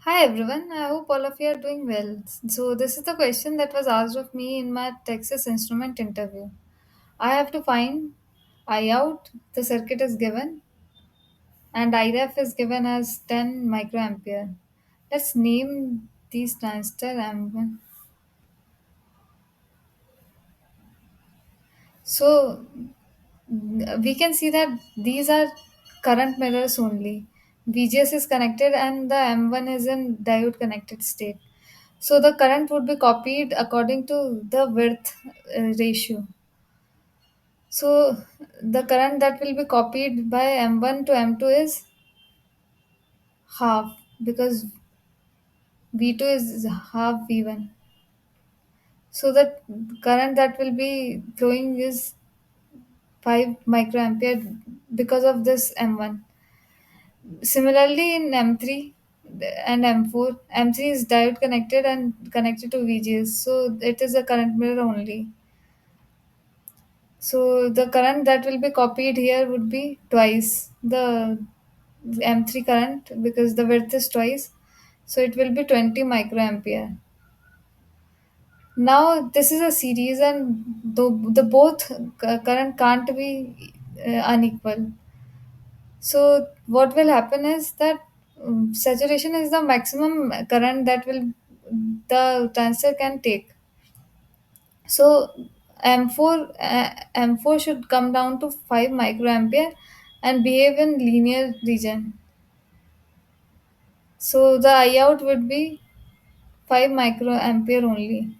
Hi everyone, I hope all of you are doing well. So, this is the question that was asked of me in my Texas Instrument interview. I have to find I out, the circuit is given, and IREF is given as 10 microampere. Let's name these transistor M1. So, we can see that these are current mirrors only. VGS is connected and the M1 is in diode connected state. So the current would be copied according to the width ratio. So the current that will be copied by M1 to M2 is half because V2 is half V1. So the current that will be flowing is 5 microampere because of this M1. Similarly, in M3 and M4, M3 is diode connected and connected to VGS, so it is a current mirror only. So the current that will be copied here would be twice the M3 current because the width is twice. So it will be 20 microampere. Now this is a series and the both current can't be unequal. So what will happen is that saturation is the maximum current that will the transistor can take. So M4 should come down to 5 microampere and behave in linear region. So the I out would be 5 microampere only.